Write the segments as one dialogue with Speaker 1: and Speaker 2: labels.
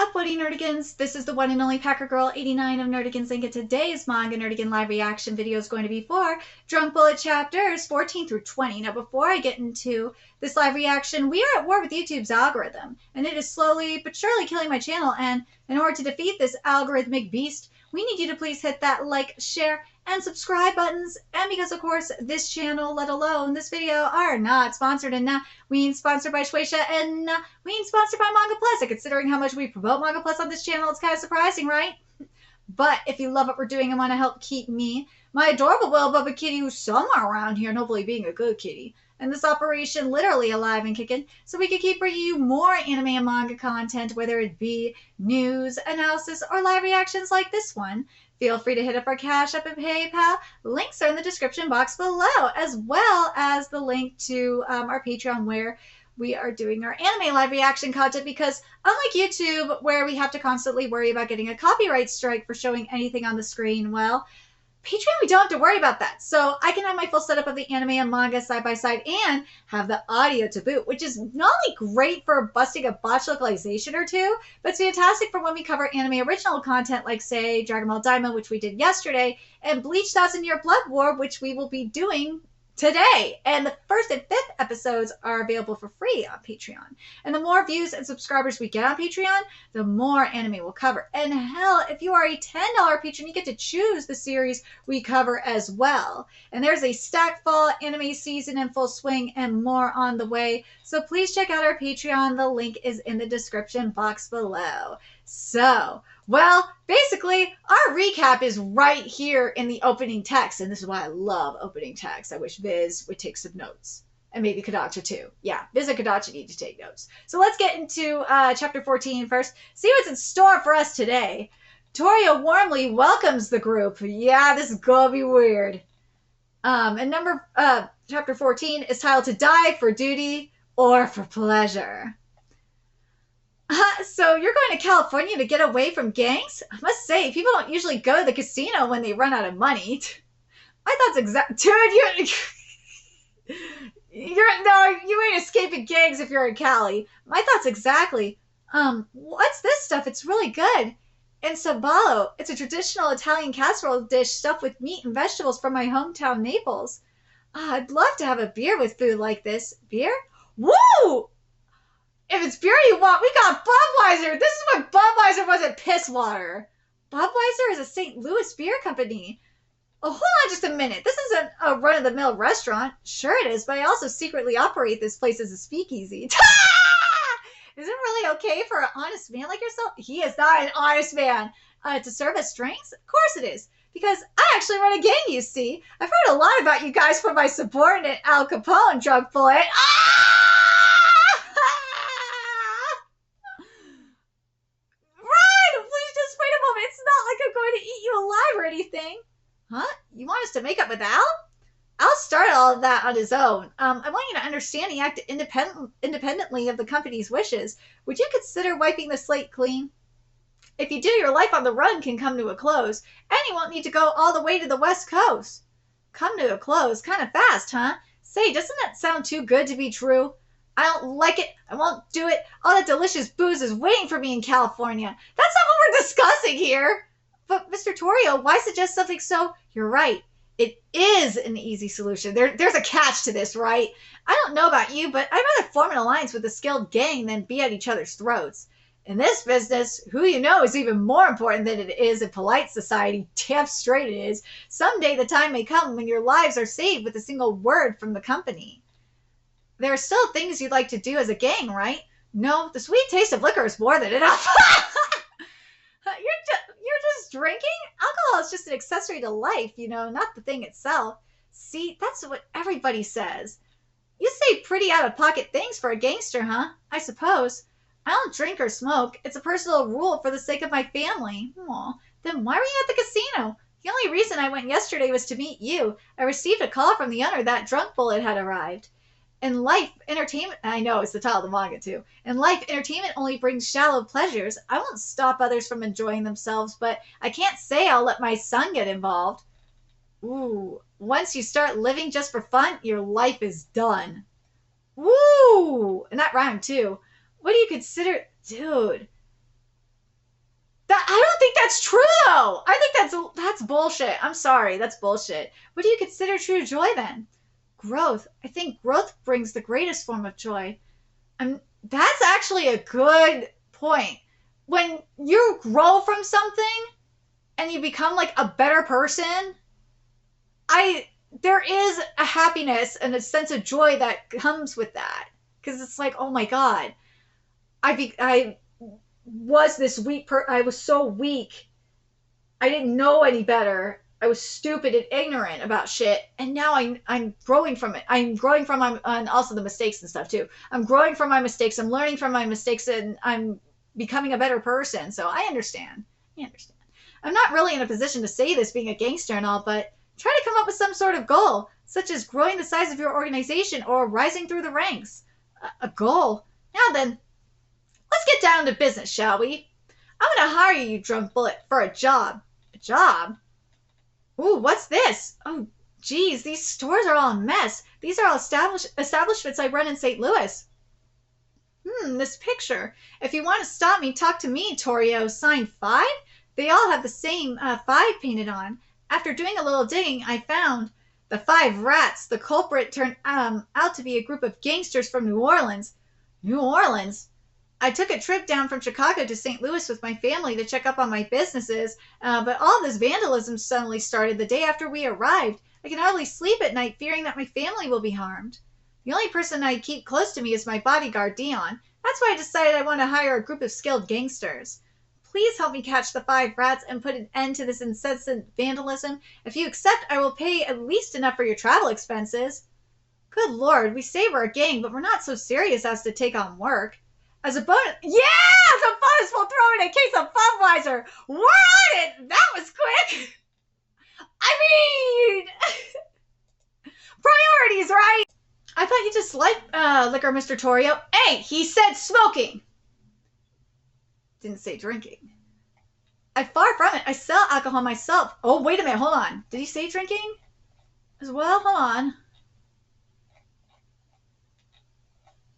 Speaker 1: up, Woody Nerdigans? This is the one and only Packer Girl 89 of Nerdigans Inc. And today's Manga Nerdigan live reaction video is going to be for Drunk Bullet chapters 14 through 20. Now, before I get into this live reaction, we are at war with YouTube's algorithm, and it is slowly but surely killing my channel. And in order to defeat this algorithmic beast, we need you to please hit that like, share, and subscribe buttons. And because, of course, this channel, let alone this video, are not sponsored, and we ain't sponsored by Shueisha, and we ain't sponsored by Manga Plus. And considering how much we promote Manga Plus on this channel, it's kind of surprising, right? But if you love what we're doing and want to help keep me, my adorable little Bubba kitty, who's somewhere around here, and hopefully being a good kitty, and this operation literally alive and kicking, so we can keep bringing you more anime and manga content, whether it be news, analysis, or live reactions like this one. Feel free to hit up our Cash App and PayPal. Links are in the description box below, as well as the link to our Patreon, where we are doing our anime live reaction content, because unlike YouTube, where we have to constantly worry about getting a copyright strike for showing anything on the screen, well, Patreon, we don't have to worry about that. So I can have my full setup of the anime and manga side by side and have the audio to boot, which is not only great for busting a botch localization or two, but it's fantastic for when we cover anime original content like, say, Dragon Ball Daima, which we did yesterday, and Bleach 1000-Year Blood War, which we will be doing today. And the first and fifth episodes are available for free on Patreon. And the more views and subscribers we get on Patreon, the more anime we'll cover. And hell, if you are a $10 patron, you get to choose the series we cover as well. And there's a stacked fall anime season in full swing and more on the way. So please check out our Patreon. The link is in the description box below. So, well, basically, our recap is right here in the opening text, and this is why I love opening text. I wish Viz would take some notes, and maybe Kodacha too. Yeah, Viz and Kodacha need to take notes. So let's get into chapter 14 first, see what's in store for us today. Toria warmly welcomes the group. Yeah, this is gonna be weird. And chapter 14 is titled "To Die for Duty or for Pleasure." So you're going to California to get away from gangs? I must say, people don't usually go to the casino when they run out of money. My thoughts exact, dude. You ain't escaping gangs if you're in Cali. My thoughts exactly. What's this stuff? It's really good. Sabalo. It's a traditional Italian casserole dish stuffed with meat and vegetables from my hometown, Naples. I'd love to have a beer with food like this. Beer? Woo! If it's beer you want, we got Budweiser. This is when Budweiser wasn't piss water. Budweiser is a St. Louis beer company. Oh, hold on just a minute. This isn't a run-of-the-mill restaurant. Sure it is, but I also secretly operate this place as a speakeasy. Is it really okay for an honest man like yourself? He is not an honest man. To serve us drinks? Of course it is. Because I actually run a gang, you see. I've heard a lot about you guys from my subordinate Al Capone, Drunk Bullet. Or anything. Huh? You want us to make up with Al? Al started all of that on his own. I want you to understand he acted independently of the company's wishes. Would you consider wiping the slate clean? If you do, your life on the run can come to a close, and you won't need to go all the way to the West Coast. Come to a close? Kind of fast, huh? Say, doesn't that sound too good to be true? I don't like it. I won't do it. All that delicious booze is waiting for me in California. That's not what we're discussing here. But, Mr. Torio, why suggest something so... You're right. It is an easy solution. There's a catch to this, right? I don't know about you, but I'd rather form an alliance with a skilled gang than be at each other's throats. In this business, who you know is even more important than it is in polite society. Damn straight it is. Someday the time may come when your lives are saved with a single word from the company. There are still things you'd like to do as a gang, right? No, the sweet taste of liquor is more than enough. You're just drinking? Alcohol is just an accessory to life, you know, not the thing itself. See, that's what everybody says. You say pretty out-of-pocket things for a gangster, huh? I suppose. I don't drink or smoke. It's a personal rule for the sake of my family. Aw, then why were you at the casino? The only reason I went yesterday was to meet you. I received a call from the owner that Drunk Bullet had arrived. In life, entertainment... I know, it's the title of the manga, too. In life, entertainment only brings shallow pleasures. I won't stop others from enjoying themselves, but I can't say I'll let my son get involved. Ooh, once you start living just for fun, your life is done. Woo! And that rhymed, too. What do you consider... Dude. That I don't think that's true though. I think that's bullshit. I'm sorry, that's bullshit. What do you consider true joy then? Growth. I think growth brings the greatest form of joy. That's actually a good point. When you grow from something and you become like a better person, there is a happiness and a sense of joy that comes with that. Because it's like, oh my god, I was this weak I was so weak. I didn't know any better. I was stupid and ignorant about shit, and now I'm growing from it. I'm growing from my and also the mistakes and stuff too. I'm growing from my mistakes. I'm learning from my mistakes, and I'm becoming a better person. So I understand. I understand. I'm not really in a position to say this being a gangster and all, but try to come up with some sort of goal, such as growing the size of your organization or rising through the ranks. A goal. Now then, let's get down to business, shall we? I'm gonna hire you, Drunk Bullet, for a job. A job? Ooh, what's this? Oh, geez, these stores are all a mess. These are all establishments I run in St. Louis. This picture. If you want to stop me, talk to me, Torio. Sign 5? They all have the same 5 painted on. After doing a little digging, I found the 5 rats. The culprit turned out to be a group of gangsters from New Orleans. New Orleans? I took a trip down from Chicago to St. Louis with my family to check up on my businesses, but all this vandalism suddenly started the day after we arrived. I can hardly sleep at night fearing that my family will be harmed. The only person I keep close to me is my bodyguard, Dion. That's why I decided I want to hire a group of skilled gangsters. Please help me catch the 5 rats and put an end to this incessant vandalism. If you accept, I will pay at least enough for your travel expenses. Good Lord, we say we're a gang, but we're not so serious as to take on work. As a bonus, yeah, as a bonus, we'll throw in a case of Budweiser. We're on it. That was quick. I mean, priorities, right? I thought you just liked liquor, Mr. Torio. Hey, he said smoking. Didn't say drinking. I'm far from it. I sell alcohol myself. Oh, wait a minute. Hold on. Did he say drinking as well? Hold on.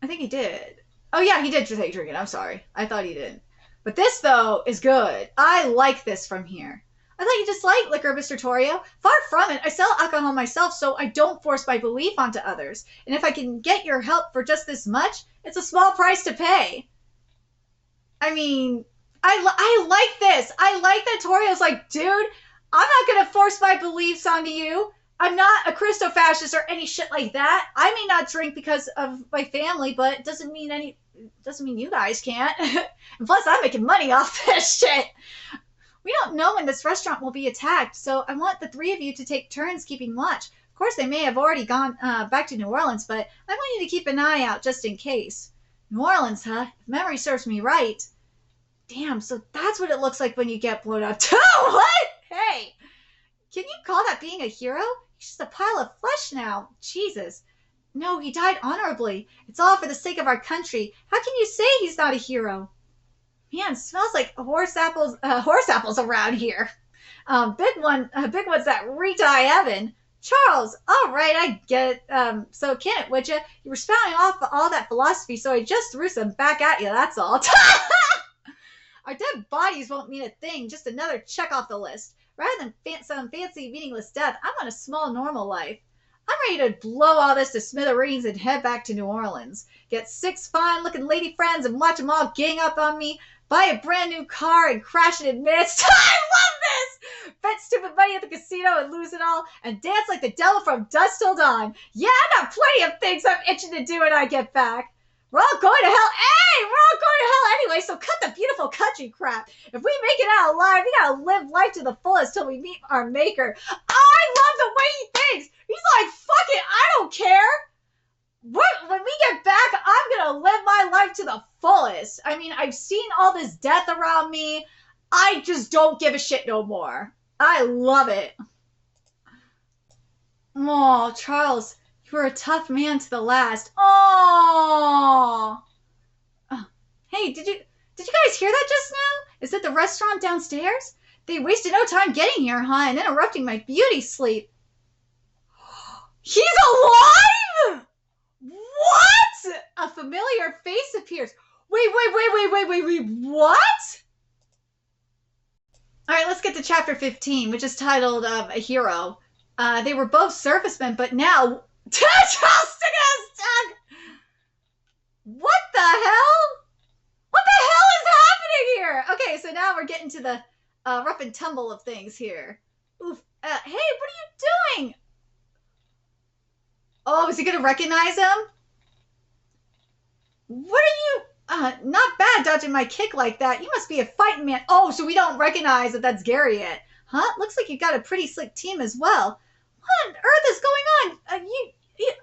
Speaker 1: I think he did. Oh, yeah, he did say drinking. I'm sorry. I thought he didn't. But this, though, is good. I like this from here. I thought you disliked liquor, Mr. Torio. Far from it. I sell alcohol myself, so I don't force my belief onto others. And if I can get your help for just this much, it's a small price to pay. I mean, I like this. I like that Torio's like, dude, I'm not going to force my beliefs onto you. I'm not a Christo-fascist or any shit like that. I may not drink because of my family, but it doesn't mean you guys can't. And plus, I'm making money off this shit. We don't know when this restaurant will be attacked, so I want the 3 of you to take turns keeping watch. Of course, they may have already gone back to New Orleans, but I want you to keep an eye out just in case. New Orleans, huh? If memory serves me right. Damn, so that's what it looks like when you get blown up too? What? Hey, can you call that being a hero? He's just a pile of flesh now. Jesus. No, he died honorably. It's all for the sake of our country. How can you say he's not a hero? Man, it smells like horse apples around here. Big ones that reek to high heaven. Charles, all right, I get it. So can it, would you? You were spouting off all that philosophy, so I just threw some back at you, that's all. Our dead bodies won't mean a thing, just another check off the list. Rather than some fancy, meaningless death, I want a small, normal life. I'm ready to blow all this to smithereens and head back to New Orleans. Get 6 fine-looking lady friends and watch them all gang up on me. Buy a brand new car and crash it in minutes. I love this! Bet stupid money at the casino and lose it all. And dance like the devil from dusk till dawn. Yeah, I got plenty of things I'm itching to do when I get back. We're all going to hell. Hey, we're all going to hell anyway, so cut the beautiful country crap. If we make it out alive, we gotta live life to the fullest till we meet our maker. I love the way he thinks. He's like, fuck it, I don't care. When we get back, I'm gonna live my life to the fullest. I mean, I've seen all this death around me. I just don't give a shit no more. I love it. Oh, Charles. You were a tough man to the last. Oh. Hey, did you guys hear that just now? Is it the restaurant downstairs? They wasted no time getting here, huh? And interrupting my beauty sleep. He's alive! What? A familiar face appears. Wait, what? All right, let's get to chapter 15, which is titled A Hero. They were both servicemen, but now Charles stick his tongue. What the hell? What the hell is happening here? Okay, so now we're getting to the rough and tumble of things here. Oof. Hey, what are you doing? Oh, is he gonna recognize him? What are you? Not bad dodging my kick like that. You must be a fighting man. Oh, so we don't recognize that that's Gary yet. Huh? Looks like you got a pretty slick team as well. What on earth is going on? I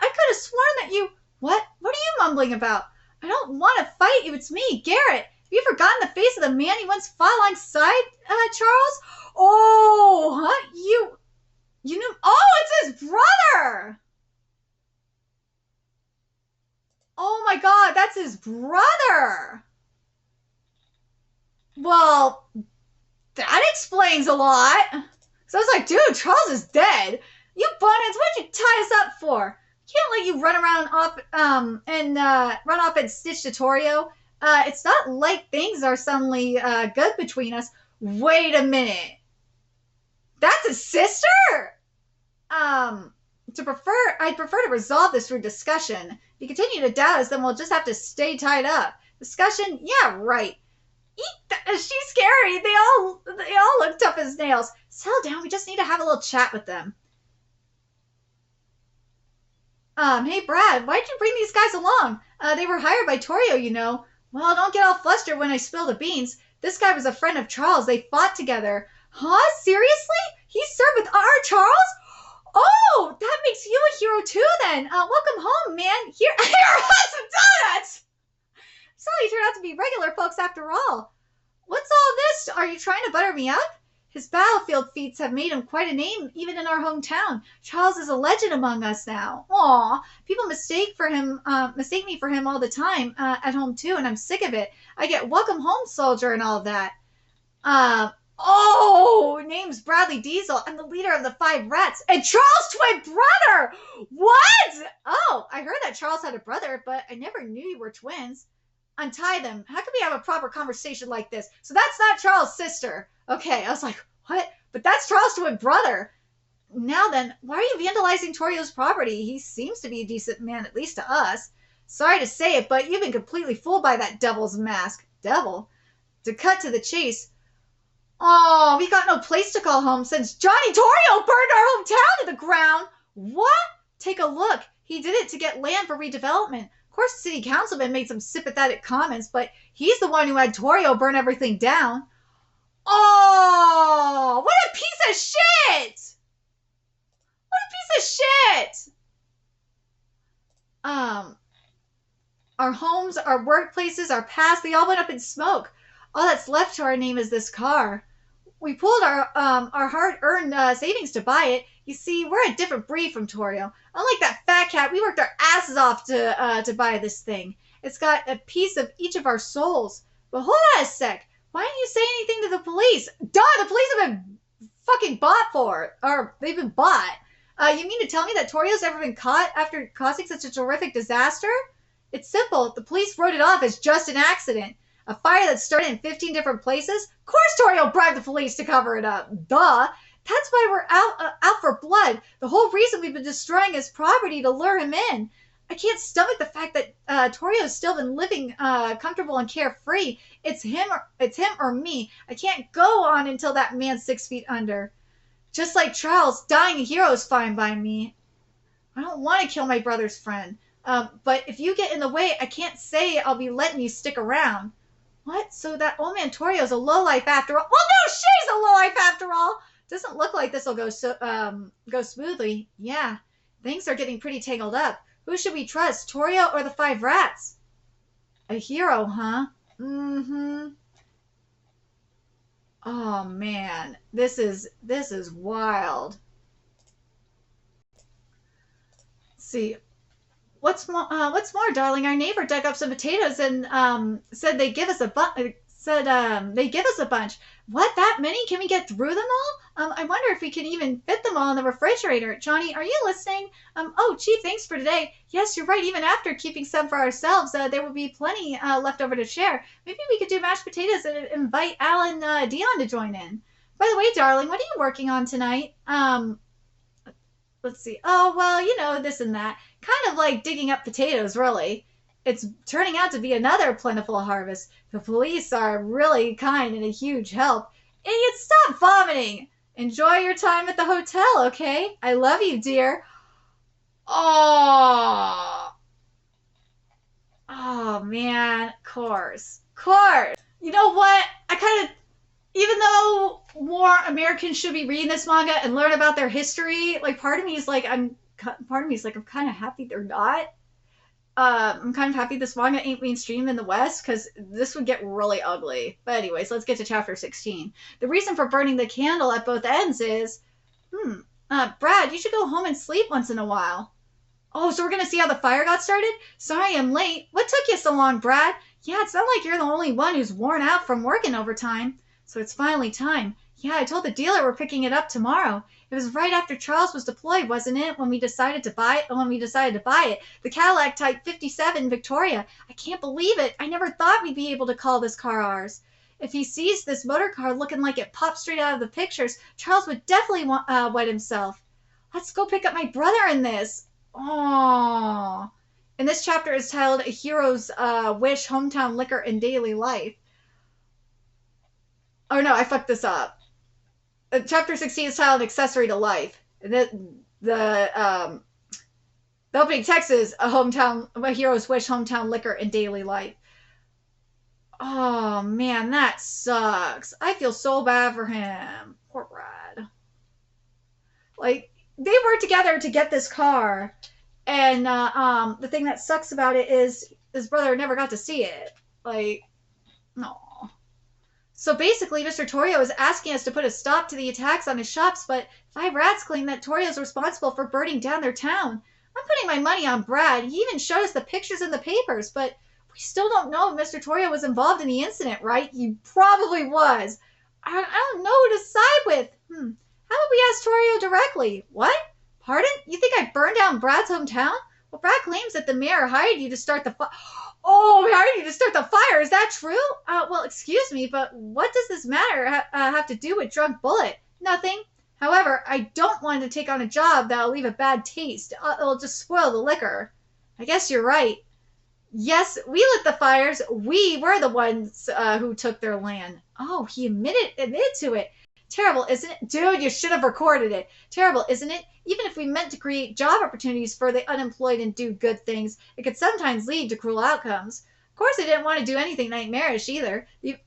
Speaker 1: could have sworn that you... What? What are you mumbling about? I don't want to fight you. It's me, Garrett. Have you forgotten the face of the man you once fought alongside, Charles? Oh, huh? You knew... Oh, it's his brother! Oh my god, that's his brother! Well, that explains a lot. So I was like, dude, Charles is dead. You buttons, what'd you tie us up for? Can't let you run around off run off and stitch tutorial. It's not like things are suddenly good between us. Wait a minute. That's his sister? I'd prefer to resolve this through discussion. If you continue to doubt us, then we'll just have to stay tied up. Discussion? Yeah, right. She's scary. They all look tough as nails. Settle down. We just need to have a little chat with them. Hey Brad, why'd you bring these guys along? They were hired by Torio, you know. Well, don't get all flustered when I spill the beans. This guy was a friend of Charles. They fought together. Huh? Seriously? He served with our Charles? Oh, that makes you a hero too then. Welcome home, man. Here are some donuts! So you turned out to be regular folks after all. What's all this? Are you trying to butter me up? His battlefield feats have made him quite a name, even in our hometown. Charles is a legend among us now. Aw, people mistake me for him all the time at home too, and I'm sick of it. I get welcome home, soldier, and all of that. Oh, name's Bradley Diesel. I'm the leader of the 5 Rats, and Charles' twin brother. What? Oh, I heard that Charles had a brother, but I never knew you were twins. Untie them. How can we have a proper conversation like this? So that's not Charles' sister. Okay, I was like, what? But that's Charles' twin brother. Now then, why are you vandalizing Torio's property? He seems to be a decent man, at least to us. Sorry to say it, but you've been completely fooled by that devil's mask. Devil? To cut to the chase. Oh, we got no place to call home since Johnny Torio burned our hometown to the ground. What? Take a look. He did it to get land for redevelopment. Of course, the city councilman made some sympathetic comments, but he's the one who had Torio burn everything down. Oh, what a piece of shit! What a piece of shit! Our homes, our workplaces, our past, they all went up in smoke. All that's left to our name is this car. We pulled our hard-earned savings to buy it. You see, we're a different breed from Torio. Unlike that fat cat, we worked our asses off to buy this thing. It's got a piece of each of our souls. But hold on a sec. Why didn't you say anything to the police? Duh, the police have been fucking they've been bought. You mean to tell me that Torio's ever been caught after causing such a terrific disaster? It's simple. The police wrote it off as just an accident. A fire that started in 15 different places? Of course Torio bribed the police to cover it up. Duh. That's why we're out for blood. The whole reason we've been destroying his property to lure him in. I can't stomach the fact that Torio's still been living comfortable and carefree. It's him or me. I can't go on until that man's 6 feet under. Just like Charles, dying a hero is fine by me. I don't want to kill my brother's friend. But if you get in the way, I can't say I'll be letting you stick around. What? So that old man Torio's a lowlife after all? Well, no, she's a lowlife after all. Doesn't look like this will go smoothly. Yeah, things are getting pretty tangled up. Who should we trust, Torio or the 5 Rats? A hero, huh? Mm-hmm. Oh man, this is wild. Let's see. What's more, darling? Our neighbor dug up some potatoes and said they give us a bunch. What, that many? Can we get through them all? I wonder if we can even fit them all in the refrigerator. Johnny, are you listening? Oh, gee, thanks for today. Yes, you're right. Even after keeping some for ourselves, there will be plenty left over to share. Maybe we could do mashed potatoes and invite Al and Dion to join in. By the way, darling, what are you working on tonight? Let's see. Oh, well, you know, this and that. Kind of like digging up potatoes, really. It's turning out to be another plentiful harvest. The police are really kind and a huge help. Idiot, stop vomiting! Enjoy your time at the hotel, okay? I love you, dear. Oh, oh man, of course. Of course. You know what? I kind of, even though more Americans should be reading this manga and learn about their history, like part of me is like, I'm kind of happy they're not. I'm kind of happy this manga ain't mainstream in the West because this would get really ugly. But anyways, let's get to chapter 16. The reason for burning the candle at both ends is, Brad, you should go home and sleep once in a while. Oh, so we're gonna see how the fire got started? Sorry I'm late. What took you so long, Brad? Yeah, it's not like you're the only one who's worn out from working overtime. So it's finally time. Yeah, I told the dealer we're picking it up tomorrow. It was right after Charles was deployed, wasn't it? When we decided to buy it. The Cadillac Type 57 Victoria. I can't believe it. I never thought we'd be able to call this car ours. If he sees this motor car looking like it popped straight out of the pictures, Charles would definitely wet himself. Let's go pick up my brother in this. Aww. And this chapter is titled A Hero's Wish, Hometown Liquor, and Daily Life. Oh no, I fucked this up. Chapter 16 is titled Accessory to Life. And the opening text is A Hero's Wish, Hometown Liquor, and Daily Life. Oh man, that sucks. I feel so bad for him. Poor Brad. Like, they worked together to get this car. And the thing that sucks about it is his brother never got to see it. Like, no. So basically, Mr. Torio is asking us to put a stop to the attacks on his shops, but 5 rats claim that Torio is responsible for burning down their town. I'm putting my money on Brad. He even showed us the pictures in the papers, but we still don't know if Mr. Torio was involved in the incident, right? He probably was. I don't know who to side with. How about we ask Torio directly? What? Pardon? You think I burned down Brad's hometown? Well, Brad claims that the mayor hired you to start the fire. Oh, we hired you to start the fire. Is that true? Well, excuse me, but what does this matter have to do with Drunk Bullet? Nothing. However, I don't want to take on a job that'll leave a bad taste. It'll just spoil the liquor. I guess you're right. Yes, we lit the fires. We were the ones who took their land. Oh, he admitted to it. Terrible, isn't it? Dude, you should have recorded it. Terrible, isn't it? Even if we meant to create job opportunities for the unemployed and do good things, it could sometimes lead to cruel outcomes. Of course, I didn't want to do anything nightmarish either. The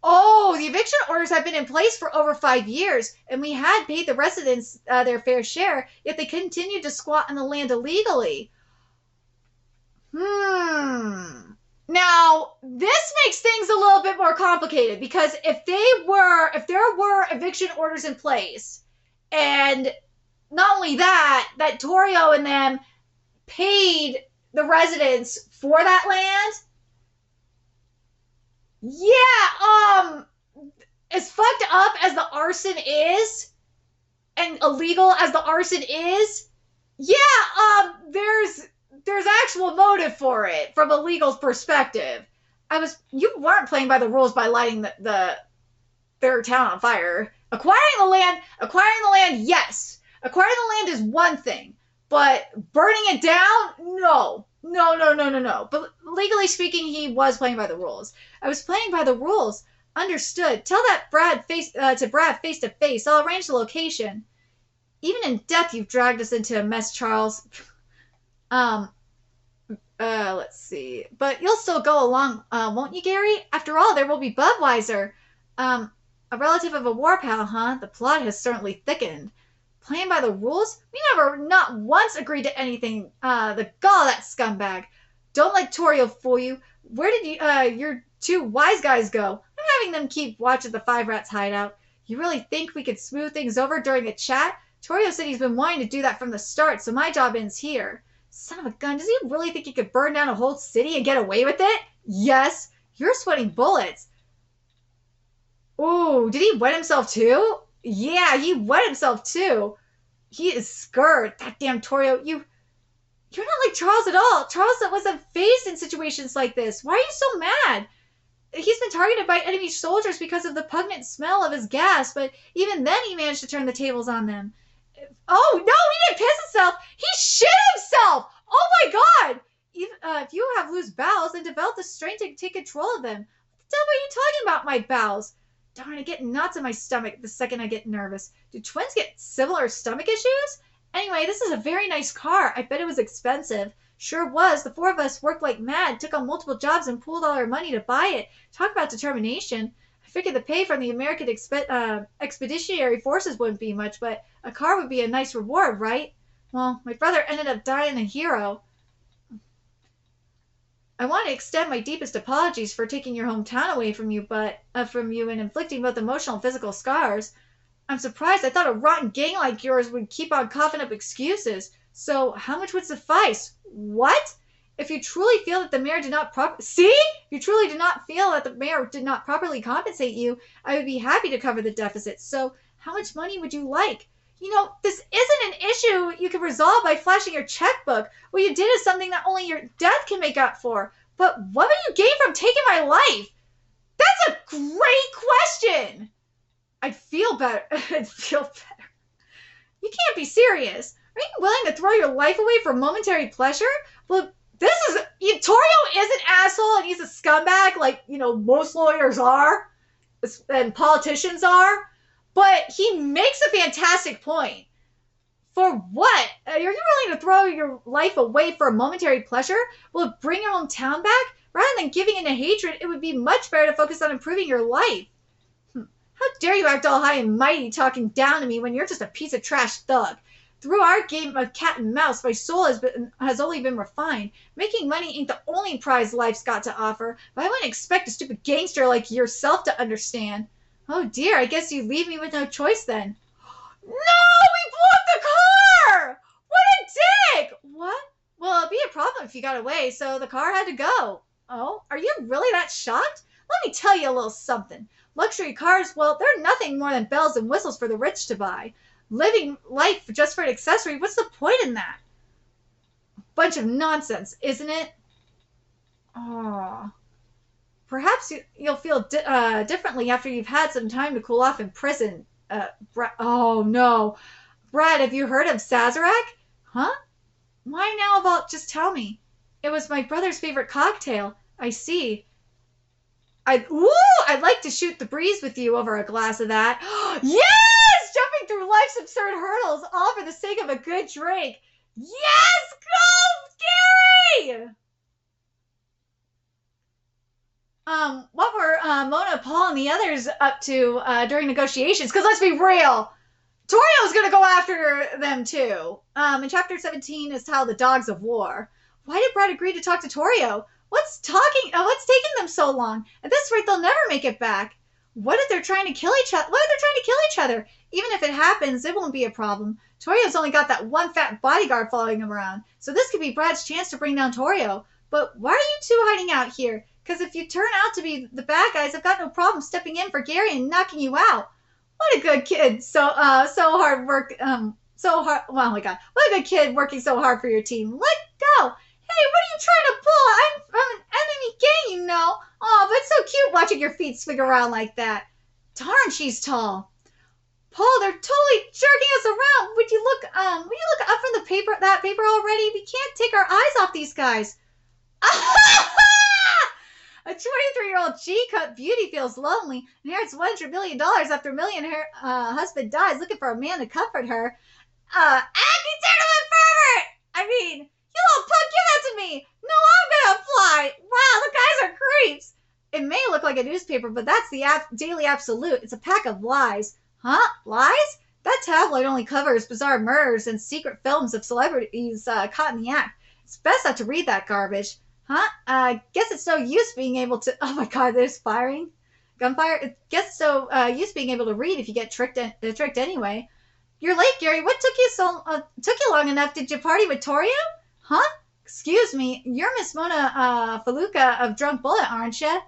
Speaker 1: eviction orders have been in place for over 5 years, and we had paid the residents their fair share, yet they continued to squat on the land illegally. Now, this makes things a little bit more complicated because if there were eviction orders in place, and not only that Torio and them paid the residents for that land, yeah, as fucked up as the arson is, and illegal as the arson is, yeah, there's actual motive for it from a legal perspective. You weren't playing by the rules by lighting their town on fire. Acquiring the land, yes. Acquiring the land is one thing, but burning it down, no. No. But legally speaking, he was playing by the rules. I was playing by the rules. Understood. Tell that Brad face to face. I'll arrange the location. Even in death, you've dragged us into a mess, Charles. Let's see. But you'll still go along, won't you, Gary? After all, there will be Budweiser. A relative of a war pal, huh? The plot has certainly thickened. Playing by the rules? We never, not once, agreed to anything. The gall of that scumbag. Don't let Torio fool you. Where did your 2 wise guys go? I'm having them keep watch at the 5 rats hideout. You really think we could smooth things over during a chat? Torio said he's been wanting to do that from the start, so my job ends here. Son of a gun, does he really think he could burn down a whole city and get away with it? Yes. You're sweating bullets. Ooh, did he wet himself too? Yeah, he wet himself too. He is scared. That damn Torio, you're not like Charles at all. Charles wasn't faced in situations like this. Why are you so mad? he's been targeted by enemy soldiers because of the pungent smell of his gas, but even then he managed to turn the tables on them. Oh, no, he didn't piss himself. He shit himself. Oh, my God. If you have loose bowels, then develop the strength to take control of them. What the hell are you talking about, my bowels? Darn, I get knots in my stomach the second I get nervous. Do twins get similar stomach issues? Anyway, this is a very nice car. I bet it was expensive. Sure was. The four of us worked like mad, took on multiple jobs, and pooled all our money to buy it. Talk about determination. I figured the pay from the American Expeditionary Forces wouldn't be much, but a car would be a nice reward, right? Well, my brother ended up dying a hero. I want to extend my deepest apologies for taking your hometown away from you, and inflicting both emotional and physical scars. I'm surprised. I thought a rotten gang like yours would keep on coughing up excuses. So, how much would suffice? What? If you truly feel that the mayor did not properly compensate you, I would be happy to cover the deficit. So, how much money would you like? This isn't an issue you can resolve by flashing your checkbook. What you did is something that only your death can make up for. But what would you gain from taking my life? That's a great question. I'd feel better. I'd feel better. You can't be serious. Are you willing to throw your life away for momentary pleasure? Well, Torio is an asshole and he's a scumbag like, most lawyers are and politicians are. But he makes a fantastic point. For what? Are you willing to throw your life away for a momentary pleasure? Will it bring your hometown back? Rather than giving in to hatred, it would be much better to focus on improving your life. How dare you act all high and mighty talking down to me when you're just a piece of trash thug? Through our game of cat and mouse, my soul has only been refined. Making money ain't the only prize life's got to offer, but I wouldn't expect a stupid gangster like yourself to understand. Oh dear, I guess you leave me with no choice then. No, we blew up the car! What a dick! What? Well, it'd be a problem if you got away, so the car had to go. Oh, are you really that shocked? Let me tell you a little something. Luxury cars, well, they're nothing more than bells and whistles for the rich to buy. Living life just for an accessory, what's the point in that? Bunch of nonsense, isn't it? Oh. Perhaps you'll feel differently after you've had some time to cool off in prison. Oh, no. Brad, have you heard of Sazerac? Huh? Why now about just tell me. It was my brother's favorite cocktail. I see. I'd like to shoot the breeze with you over a glass of that. Yes! Jumping through life's absurd hurdles, all for the sake of a good drink. Yes! Go, Gary! What were Mona, Paul, and the others up to during negotiations? Because let's be real, Torio's gonna go after them too. In chapter 17 is titled "The Dogs of War." Why did Brad agree to talk to Torio? What's taking them so long? At this rate, they'll never make it back. What if they're trying to kill each other? Even if it happens, it won't be a problem. Torio's only got that one fat bodyguard following him around, so this could be Brad's chance to bring down Torio. But why are you two hiding out here? Because if you turn out to be the bad guys, I've got no problem stepping in for Gary and knocking you out. What a good kid! So hard work. So hard. Oh my God! What a good kid working so hard for your team. Let go. Hey, what are you trying to pull? I'm an enemy gang, you know. Oh, but it's so cute watching your feet swing around like that. Darn, she's tall. Paul, they're totally jerking us around. Would you look up from that paper already? We can't take our eyes off these guys. A 23-year-old G-cut beauty feels lonely, inherits $100 million after a millionaire husband dies, looking for a man to comfort her. Acting tournament pervert! I mean, you little punk, give that to me! No, I'm gonna fly! Wow, the guys are creeps! It may look like a newspaper, but that's the Daily Absolute. It's a pack of lies. Huh? Lies? That tabloid only covers bizarre murders and secret films of celebrities caught in the act. It's best not to read that garbage. Huh? Guess it's no use being able to... Oh my God, there's firing. Gunfire? Guess it's no use being able to read if you get tricked anyway. You're late, Gary. What took you long enough? Did you party with Torio? Huh? Excuse me. You're Miss Mona Faluca of Drunk Bullet, aren't you?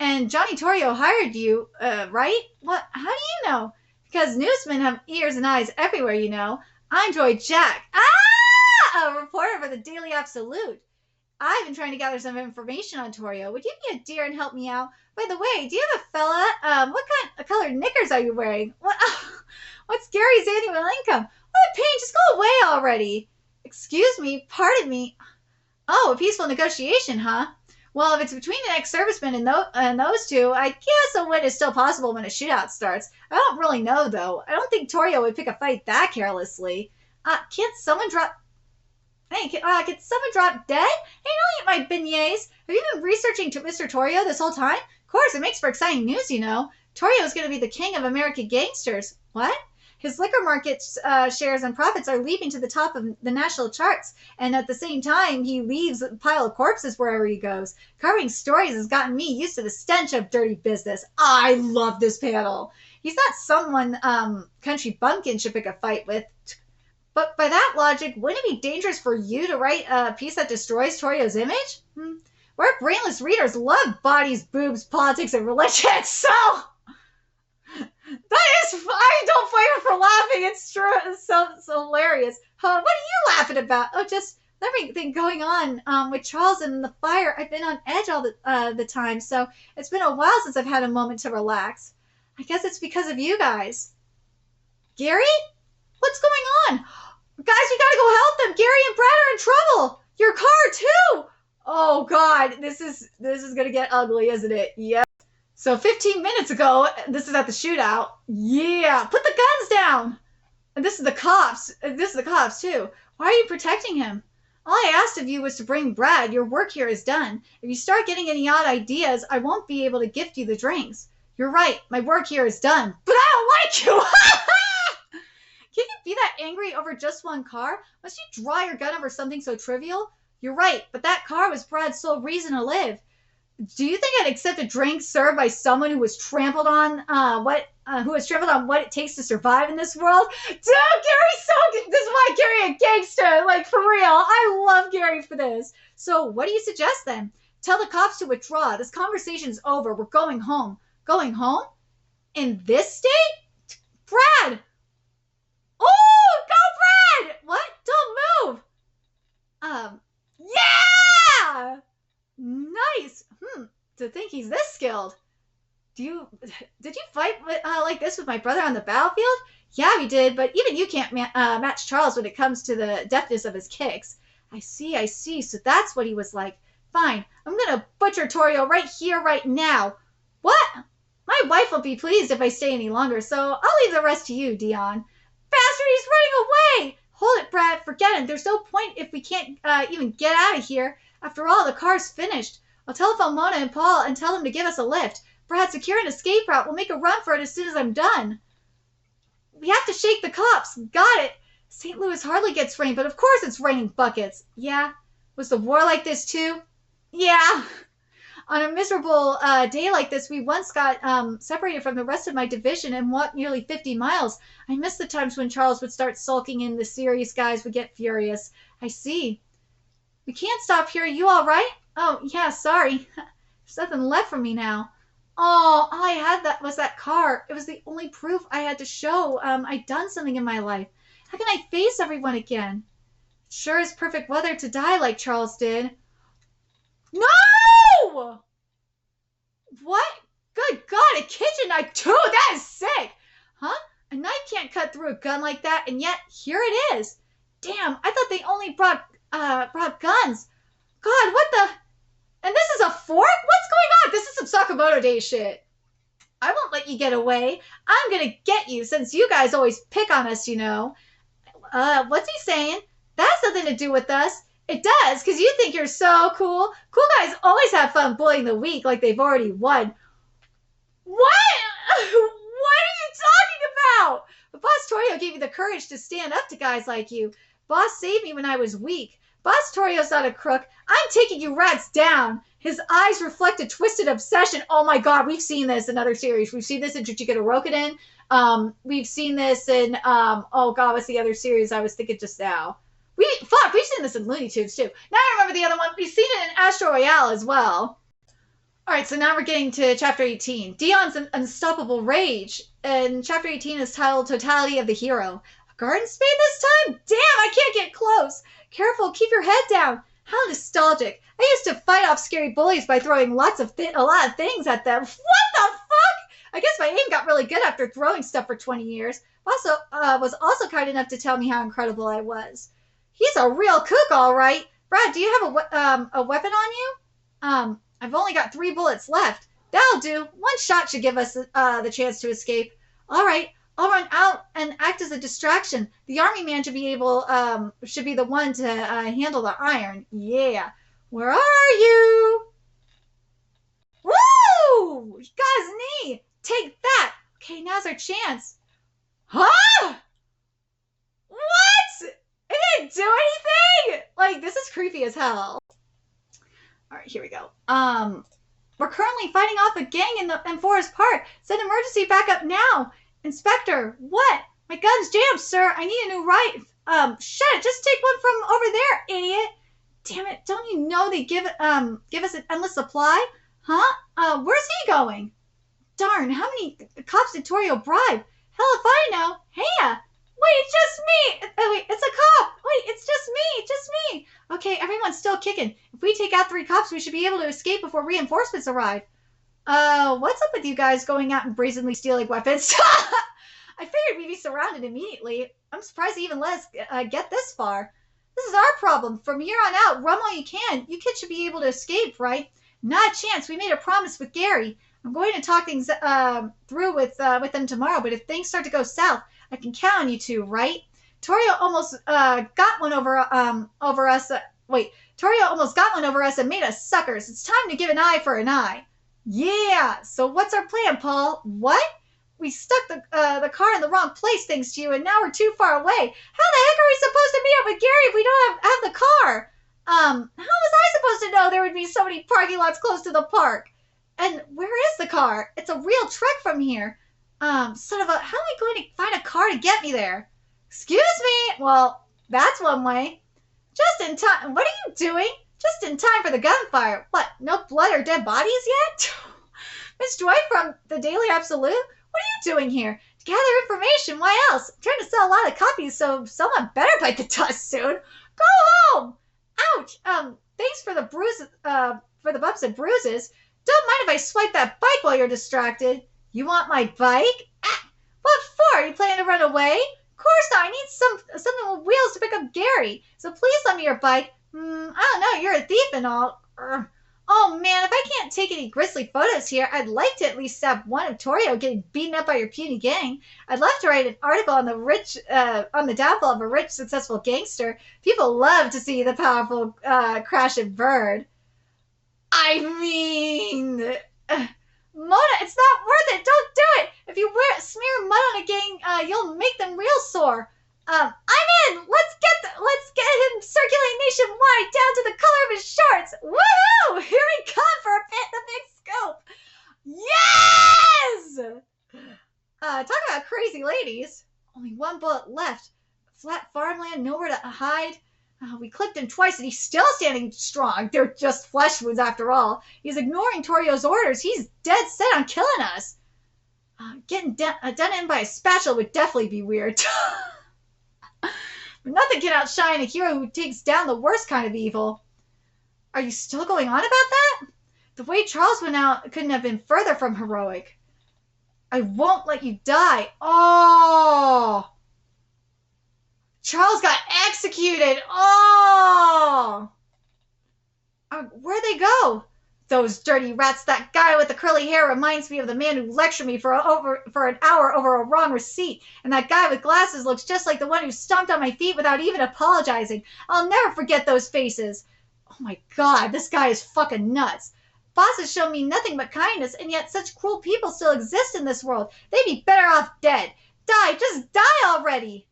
Speaker 1: And Johnny Torio hired you, right? What? How do you know? Because newsmen have ears and eyes everywhere, you know. I'm Joy Jack. A reporter for the Daily Absolute. I've been trying to gather some information on Torio. Would you be a dear and help me out? By the way, do you have a fella? What kind of colored knickers are you wearing? What's Gary's annual income? What a pain! Just go away already. Excuse me, pardon me. Oh, a peaceful negotiation, huh? Well, if it's between an ex-serviceman and those two, I guess a win is still possible when a shootout starts. I don't really know, though. I don't think Torio would pick a fight that carelessly. Can't someone drop... Hey, can someone drop dead? Hey, don't eat my beignets. Have you been researching to Mr. Torio this whole time? Of course, it makes for exciting news, you know. Torio is going to be the king of American gangsters. What? His liquor market shares and profits are leaping to the top of the national charts, and at the same time, he leaves a pile of corpses wherever he goes. Covering stories has gotten me used to the stench of dirty business. I love this panel. He's not someone Country Bumpkin should pick a fight with. But by that logic, wouldn't it be dangerous for you to write a piece that destroys Torio's image? Where brainless readers love bodies, boobs, politics, and religion, so... That is... I don't blame her for laughing. It's true. It's so hilarious. What are you laughing about? Oh, just everything going on with Charles and the fire. I've been on edge all the time, so it's been a while since I've had a moment to relax. I guess it's because of you guys. Gary? What's going on? Guys, we gotta go help them. Gary and Brad are in trouble. Your car too. Oh God, this is gonna get ugly, isn't it? Yep. So 15 minutes ago, this is at the shootout. Yeah, put the guns down. And this is the cops. This is the cops too. Why are you protecting him? All I asked of you was to bring Brad. Your work here is done. If you start getting any odd ideas, I won't be able to gift you the drinks. You're right. My work here is done. But I don't like you. Can you be that angry over just one car? Must you draw your gun over something so trivial? You're right, but that car was Brad's sole reason to live. Do you think I'd accept a drink served by someone who was trampled on what it takes to survive in this world? Dude, Gary's so... This is why Gary a gangster. Like, for real. I love Gary for this. So, what do you suggest then? Tell the cops to withdraw. This conversation's over. We're going home. Going home? In this state? Brad! Oh, go Brad! What? Don't move. Yeah! Nice. To think he's this skilled. Did you fight like this with my brother on the battlefield? Yeah, we did, but even you can't match Charles when it comes to the deftness of his kicks. I see. So that's what he was like. Fine. I'm gonna butcher Torio right here, right now. What? My wife won't be pleased if I stay any longer, so I'll leave the rest to you, Dion. Bastard, he's running away! Hold it, Brad. Forget him. There's no point if we can't even get out of here. After all, the car's finished. I'll telephone Mona and Paul and tell them to give us a lift. Brad, secure an escape route. We'll make a run for it as soon as I'm done. We have to shake the cops. Got it. St. Louis hardly gets rain, but of course it's raining buckets. Yeah? Was the war like this too? Yeah. On a miserable day like this, we once got separated from the rest of my division and walked nearly 50 miles. I miss the times when Charles would start sulking and the serious guys would get furious. I see. We can't stop here. Are you all right? Oh, yeah, sorry. There's nothing left for me now. Oh, all I had was that car. It was the only proof I had to show I'd done something in my life. How can I face everyone again? It sure is perfect weather to die like Charles did. No! What? Good God, a kitchen knife too? That is sick! Huh? A knife can't cut through a gun like that, and yet here it is. Damn, I thought they only brought guns. God, what the... And this is a fork? What's going on? This is some Sakamoto Day shit. I won't let you get away. I'm gonna get you, since you guys always pick on us, you know. What's he saying? That has nothing to do with us. It does, because you think you're so cool. Cool guys always have fun bullying the weak like they've already won. What? What are you talking about? But Boss Torio gave me the courage to stand up to guys like you. Boss saved me when I was weak. Boss Torio's not a crook. I'm taking you rats down. His eyes reflect a twisted obsession. Oh my God, we've seen this in other series. We've seen this in Chichika no Rokuden. We've seen this in, oh God, what's the other series I was thinking just now? We've seen this in Looney Tunes too. Now I remember the other one. We've seen it in Astro Royale as well. All right, so now we're getting to Chapter 18. Dion's Unstoppable Rage. And Chapter 18 is titled Totality of the Hero. A garden spade this time? Damn, I can't get close. Careful, keep your head down. How nostalgic. I used to fight off scary bullies by throwing a lot of things at them. What the fuck? I guess my aim got really good after throwing stuff for 20 years. Also, was also kind enough to tell me how incredible I was. He's a real kook, all right. Brad, do you have a weapon on you? I've only got 3 bullets left. That'll do. 1 shot should give us the chance to escape. All right, I'll run out and act as a distraction. The army man should be the one to handle the iron. Yeah. Where are you? Woo! He got his knee. Take that. Okay, now's our chance. Huh? What? It didn't do anything? Like, this is creepy as hell. All right, here we go. We're currently fighting off a gang in Forest Park. Send emergency backup now. Inspector, what? My gun's jammed, sir. I need a new rifle. Shut it. Just take one from over there, idiot. Damn it. Don't you know they give us an endless supply? Huh? Where's he going? Darn, how many cops did Torio bribe? Hell if I know. Hey, wait, it's just me. Wait, it's a cop. Wait, it's just me. Okay, everyone's still kicking. If we take out 3 cops, we should be able to escape before reinforcements arrive. What's up with you guys going out and brazenly stealing weapons? I figured we'd be surrounded immediately. I'm surprised they even let us get this far. This is our problem. From here on out, run while you can. You kids should be able to escape, right? Not a chance. We made a promise with Gary. I'm going to talk things through with them tomorrow, but if things start to go south, I can count on you two, right? Torio almost got one over us. Torio almost got one over us and made us suckers. It's time to give an eye for an eye. Yeah. So what's our plan, Paul? What? We stuck the car in the wrong place thanks to you, and now we're too far away. How the heck are we supposed to meet up with Gary if we don't have the car? How was I supposed to know there would be so many parking lots close to the park? And where is the car? It's a real trek from here. How am I going to find a car to get me there? Excuse me? Well, that's one way. Just in time. What are you doing? Just in time for the gunfire. What, no blood or dead bodies yet? Miss Joy from the Daily Absolute? What are you doing here? To gather information. Why else? I'm trying to sell a lot of copies, so someone better bite the dust soon. Go home! Ouch! Thanks for the bruises, for the bumps and bruises. Don't mind if I swipe that bike while you're distracted. You want my bike? Ah, what for? Are you planning to run away? Of course not. I need something with wheels to pick up Gary. So please lend me your bike. I don't know. You're a thief and all. Oh man, if I can't take any grisly photos here, I'd like to at least stop one of Torio getting beaten up by your puny gang. I'd love to write an article on the downfall of a rich, successful gangster. People love to see the powerful crash and burn. I mean, Mona, it's not worth it. Don't do it. If you smear mud on a gang, you'll make them real sore. I'm in. Let's get him circulating nationwide down to the color of his shorts. Woohoo! Here we come for the big scope. Yes! Talk about crazy ladies. Only 1 bullet left. Flat farmland, nowhere to hide. We clipped him twice and he's still standing strong. They're just flesh wounds after all. He's ignoring Torio's orders. He's dead set on killing us. Getting done in by a spatula would definitely be weird. But nothing can outshine a hero who takes down the worst kind of evil. Are you still going on about that? The way Charles went out couldn't have been further from heroic. I won't let you die. Oh! Charles got executed. Oh! Where'd they go? Those dirty rats. That guy with the curly hair reminds me of the man who lectured me for an hour over a wrong receipt. And that guy with glasses looks just like the one who stomped on my feet without even apologizing. I'll never forget those faces. Oh my god, this guy is fucking nuts. Boss has shown me nothing but kindness, and yet such cruel people still exist in this world. They'd be better off dead. Die, just die already.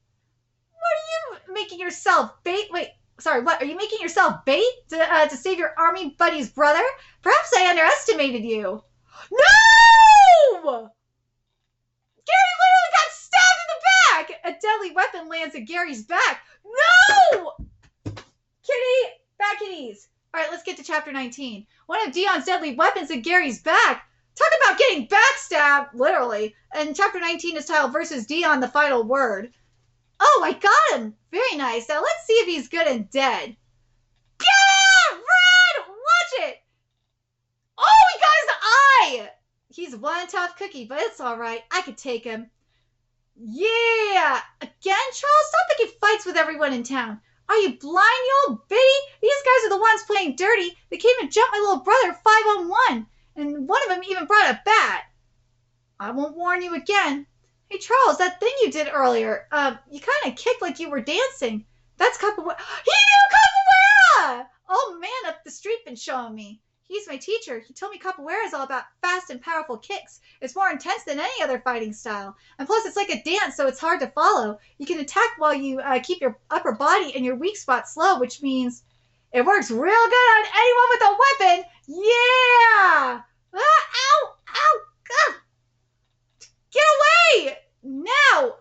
Speaker 1: What are you making yourself bait? Wait, sorry, what? Are you making yourself bait to save your army buddy's brother? Perhaps I underestimated you. No! Gary literally got stabbed in the back! A deadly weapon lands at Gary's back. No! Kitty, back at ease. All right, let's get to chapter 19. One of Dion's deadly weapons at Gary's back. Talk about getting backstabbed, literally. And chapter 19 is titled Versus Dion, the Final Word. Oh, I got him. Very nice. Now let's see if he's good and dead. Get way! He's one tough cookie, but it's alright. I could take him. Yeah! Again, Charles? Stop picking fights with everyone in town. Are you blind, you old biddy? These guys are the ones playing dirty. They came and jumped my little brother 5-on-1. And one of them even brought a bat. I won't warn you again. Hey, Charles, that thing you did earlier, you kind of kicked like you were dancing. That's capoeira. He knew capoeira! Oh, man up the street been showing me. He's my teacher. He told me capoeira is all about fast and powerful kicks. It's more intense than any other fighting style. And plus, it's like a dance, so it's hard to follow. You can attack while you keep your upper body and your weak spot slow, which means it works real good on anyone with a weapon. Yeah! Ah, ow! Ow! Ah! Get away! Now!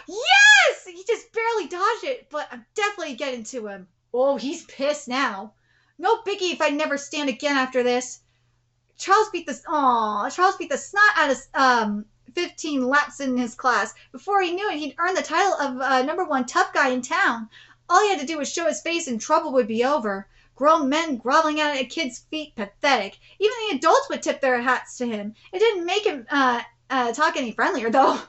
Speaker 1: Yes! He just barely dodged it, but I'm definitely getting to him. Oh, he's pissed now. No biggie if I never stand again after this. Charles beat the snot out of 15 laps in his class. Before he knew it, he'd earned the title of #1 tough guy in town. All he had to do was show his face and trouble would be over. Grown men groveling at a kid's feet, pathetic. Even the adults would tip their hats to him. It didn't make him talk any friendlier, though.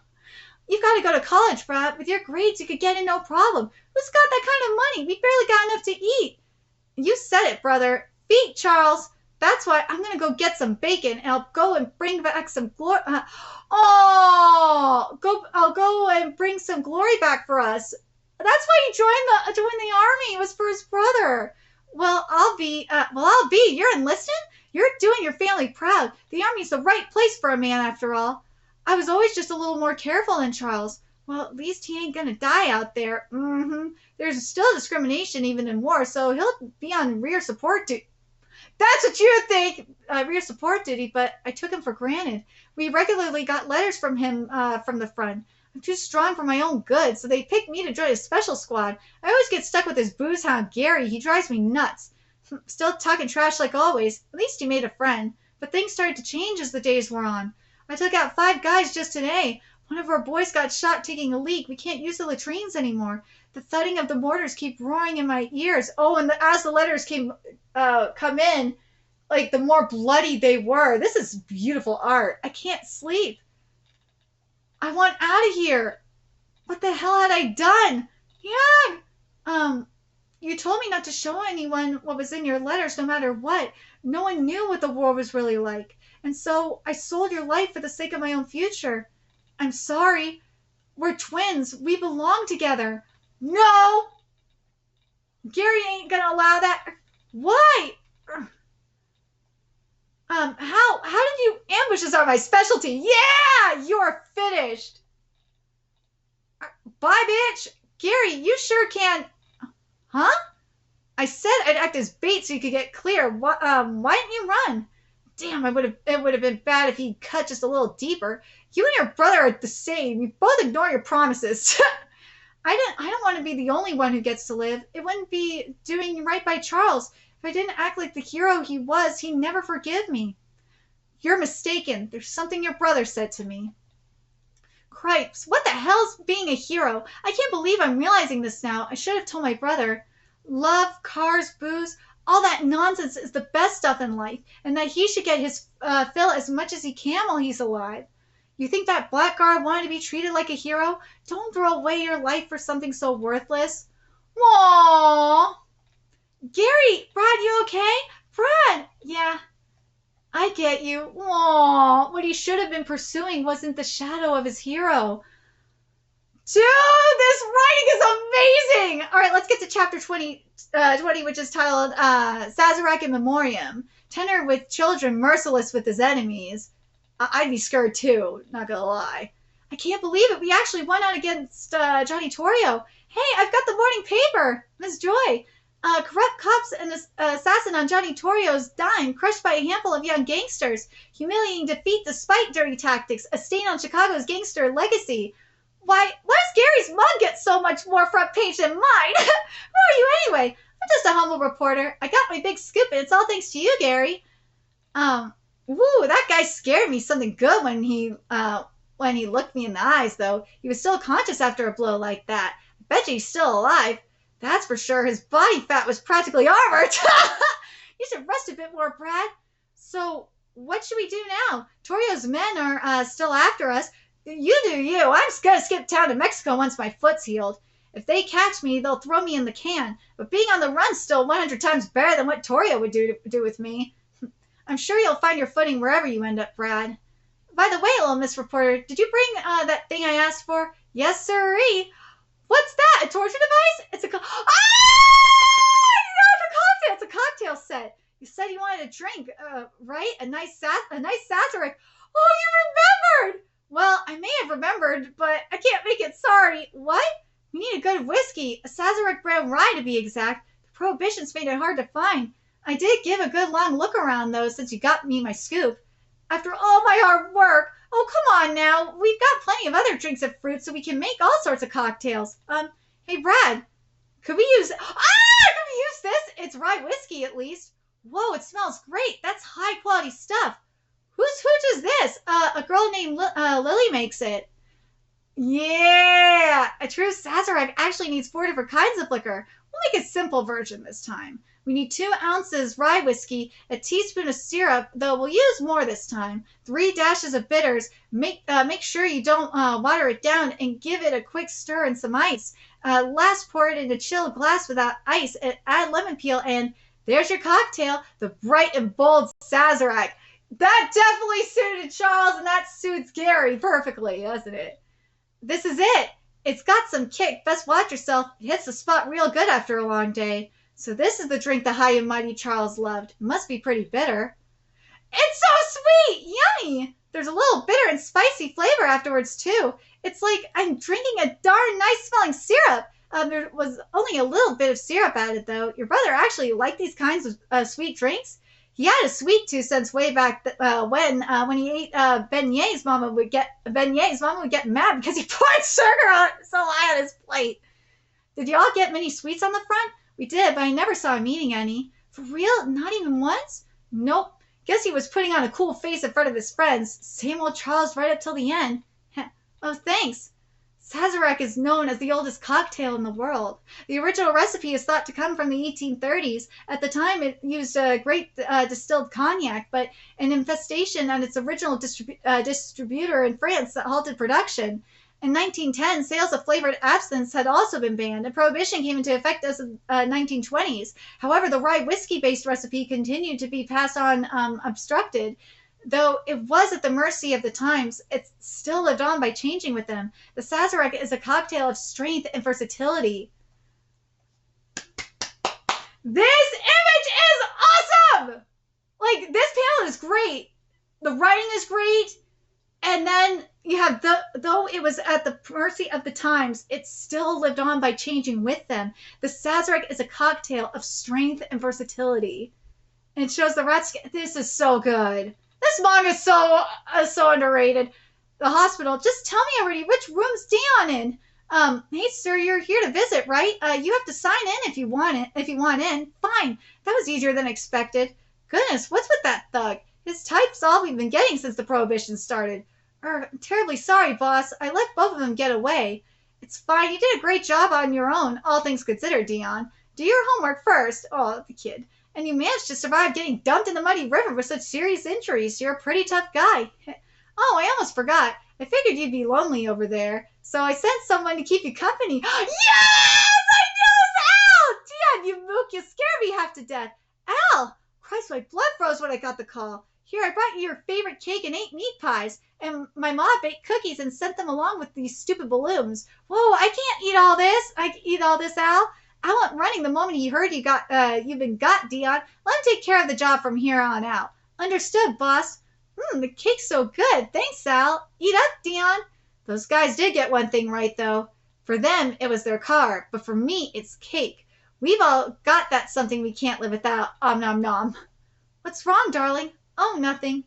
Speaker 1: You've got to go to college, Brad. With your grades, you could get in no problem. Who's got that kind of money? We barely got enough to eat. You said it, brother. Feet, Charles. That's why I'm going to go get some bacon, and I'll go and bring back some glory. I'll go and bring some glory back for us. That's why he joined the army. It was for his brother. Well, I'll be. You're enlisted? You're doing your family proud. The army's the right place for a man, after all. I was always just a little more careful than Charles. Well, at least he ain't gonna die out there. There's still discrimination even in war, so he'll be on rear support duty. That's what you think, rear support duty, but I took him for granted. We regularly got letters from him from the front. I'm too strong for my own good, so they picked me to join his special squad. I always get stuck with this booze hound Gary. He drives me nuts. Still talking trash like always. At least he made a friend. But things started to change as the days wore on. I took out 5 guys just today. One of our boys got shot taking a leak. We can't use the latrines anymore. The thudding of the mortars keep roaring in my ears. Oh, and as the letters come in, like the more bloody they were. This is beautiful art. I can't sleep. I want out of here. What the hell had I done? Yeah. You told me not to show anyone what was in your letters, no matter what. No one knew what the war was really like. And so I sold your life for the sake of my own future. I'm sorry. We're twins. We belong together. No! Gary ain't gonna allow that. Why? How did you ambushes are my specialty? Yeah! You're finished. Bye, bitch. Gary, you sure can. Huh? I said I'd act as bait so you could get clear. Why didn't you run? Damn, it would have been bad if he'd cut just a little deeper. You and your brother are the same. You both ignore your promises. I don't want to be the only one who gets to live. It wouldn't be doing right by Charles. If I didn't act like the hero he was, he'd never forgive me. You're mistaken. There's something your brother said to me. Cripes, what the hell's being a hero? I can't believe I'm realizing this now. I should have told my brother. Love, cars, booze, all that nonsense is the best stuff in life, and that he should get his fill as much as he can while he's alive. You think that blackguard wanted to be treated like a hero? Don't throw away your life for something so worthless. Aww. Gary, Brad, you okay? Brad, yeah, I get you. Aww. What he should have been pursuing wasn't the shadow of his hero. Dude, this writing is amazing! All right, let's get to chapter 20, which is titled Sazerac in Memoriam. Tender with children, merciless with his enemies. I'd be scared too, not gonna lie. I can't believe it. We actually won out against Johnny Torrio. Hey, I've got the morning paper. Miss Joy. Corrupt cops and assassin on Johnny Torrio's dime, crushed by a handful of young gangsters. Humiliating defeat despite dirty tactics. A stain on Chicago's gangster legacy. Why does Gary's mug get so much more front page than mine? Who are you anyway? I'm just a humble reporter. I got my big scoop, and it's all thanks to you, Gary. Woo, that guy scared me something good when he looked me in the eyes, though. He was still conscious after a blow like that. I bet you he's still alive. That's for sure. His body fat was practically armored. You should rest a bit more, Brad. So, What should we do now? Torio's men are still after us. You do you. I'm just gonna skip town to Mexico once my foot's healed. If they catch me, they'll throw me in the can. But being on the run's still 100 times better than what Torio would do with me. I'm sure you'll find your footing wherever you end up, Brad. By the way, little Miss Reporter, did you bring that thing I asked for? Yes, sirree. What's that? A torture device? It's a it's a cocktail. It's a cocktail set. You said you wanted a drink, right? A nice Sazerac. Oh, you remembered! Well, I may have remembered, but I can't make it sorry. What? We need a good whiskey, a Sazerac brown rye to be exact. The prohibitions made it hard to find. I did give a good long look around, though, since you got me my scoop. After all my hard work. Oh, come on now. We've got plenty of other drinks of fruit, so we can make all sorts of cocktails. Hey, Brad, could we use this? It's rye whiskey, at least. Whoa, it smells great. That's high-quality stuff. Whose hooch is this? A girl named Lily makes it. Yeah! A true Sazerac actually needs 4 different kinds of liquor. We'll make a simple version this time. We need 2 ounces rye whiskey, a teaspoon of syrup, though we'll use more this time, 3 dashes of bitters. Make sure you don't water it down, and give it a quick stir and some ice. Last, pour it in a chilled glass without ice, and add lemon peel, and there's your cocktail, the bright and bold Sazerac. That definitely suited Charles, and that suits Gary perfectly, doesn't it? This is it. It's got some kick. Best watch yourself. It hits the spot real good after a long day. So this is the drink the high and mighty Charles loved. It must be pretty bitter. It's so sweet! Yummy! There's a little bitter and spicy flavor afterwards, too. It's like I'm drinking a darn nice-smelling syrup. There was only a little bit of syrup added, though. Your brother actually liked these kinds of sweet drinks. He had a sweet tooth since way back when he ate beignets. Mama would get mad because he poured sugar so high on his plate. Did y'all get many sweets on the front? We did, but I never saw him eating any. For real? Not even once? Nope. Guess he was putting on a cool face in front of his friends. Same old Charles right up till the end. Oh, thanks. Sazerac is known as the oldest cocktail in the world. The original recipe is thought to come from the 1830s. At the time, it used grape distilled cognac, but an infestation at its original distributor in France halted production. In 1910, sales of flavored absinthe had also been banned, and prohibition came into effect as of 1920s. However, the rye whiskey-based recipe continued to be passed on obstructed. Though it was at the mercy of the times, it still lived on by changing with them. The Sazerac is a cocktail of strength and versatility. This image is awesome! Like, this panel is great. The writing is great. And then you have, though it was at the mercy of the times, it still lived on by changing with them. The Sazerac is a cocktail of strength and versatility. And it shows the rats. This is so good. This manga is so underrated. The hospital. Just tell me already, which room's Dion in? Hey sir, you're here to visit, right? You have to sign in if you want in. Fine. That was easier than expected. Goodness, what's with that thug? His type's all we've been getting since the prohibition started. I'm terribly sorry, boss. I let both of them get away. It's fine. You did a great job on your own, all things considered, Dion. Do your homework first. Oh, the kid. And you managed to survive getting dumped in the muddy river with such serious injuries. You're a pretty tough guy. Oh, I almost forgot. I figured you'd be lonely over there, so I sent someone to keep you company. Yes! I knew it was Al! Dion, you mook, you scared me half to death. Al! Christ, my blood froze when I got the call. Here, I brought you your favorite cake and 8 meat pies, and my mom baked cookies and sent them along with these stupid balloons. Whoa, I can't eat all this. Al. I went running the moment he heard you've been got, Dion. Let him take care of the job from here on out. Understood, boss. The cake's so good. Thanks, Al. Eat up, Dion. Those guys did get one thing right, though. For them, it was their car, but for me, it's cake. We've all got that something we can't live without. Om nom nom. What's wrong, darling? Oh, nothing.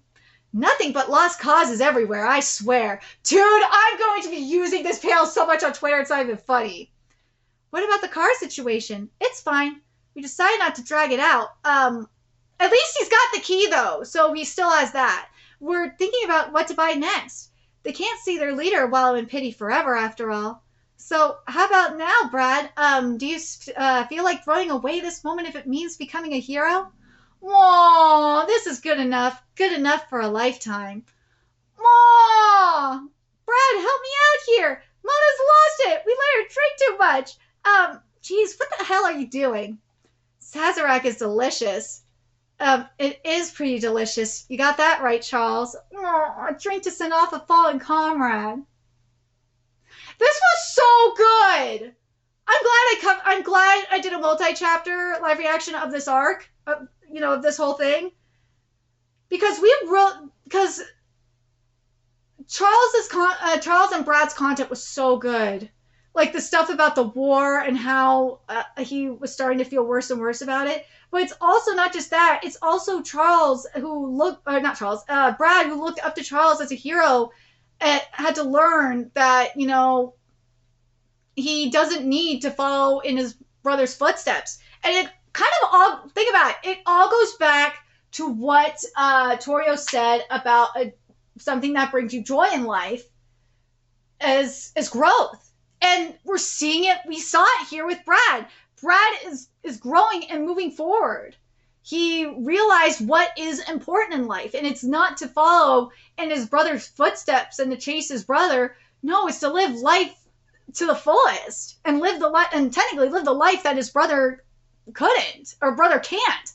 Speaker 1: Nothing but lost causes everywhere, I swear. Dude, I'm going to be using this panel so much on Twitter, it's not even funny. What about the car situation? It's fine. We decided not to drag it out. At least he's got the key, though, so he still has that. We're thinking about what to buy next. They can't see their leader wallow in pity forever, after all. So, how about now, Brad? Do you feel like throwing away this moment if it means becoming a hero? Aw, this is good enough. Good enough for a lifetime. Aw, Brad, help me out here. Mona's lost it. We let her drink too much. Geez, what the hell are you doing? Sazerac is delicious. It is pretty delicious. You got that right, Charles. Aw, a drink to send off a fallen comrade. This was so good. I'm glad I did a multi-chapter live reaction of this arc, of this whole thing, because because Charles and Brad's content was so good. Like the stuff about the war and how he was starting to feel worse and worse about it. But it's also not just that. It's also Brad, who looked up to Charles as a hero, had to learn that, he doesn't need to follow in his brother's footsteps. And it think about it all goes back to what Torio said about something that brings you joy in life as growth. And we're seeing it. We saw it here with Brad. Brad is growing and moving forward. He realized what is important in life, and it's not to follow in his brother's footsteps and to chase his brother. No, it's to live life to the fullest and technically live the life that his brother couldn't or brother can't.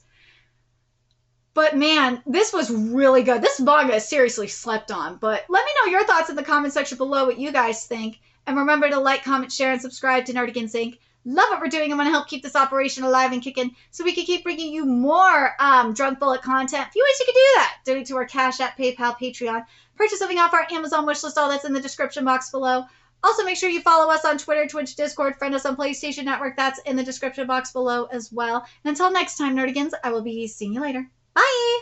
Speaker 1: But man, this was really good. This manga is seriously slept on. But let me know your thoughts in the comment section below, what you guys think. And remember to like, comment, share, and subscribe to Nerdigans Inc. Love what we're doing. I'm going to help keep this operation alive and kicking so we can keep bringing you more Drunk Bullet content. A few ways you can do that. Donate to our Cash App, PayPal, Patreon. Purchase something off our Amazon wishlist. All that's in the description box below. Also, make sure you follow us on Twitter, Twitch, Discord, friend us on PlayStation Network. That's in the description box below as well. And until next time, Nerdigans, I will be seeing you later. Bye!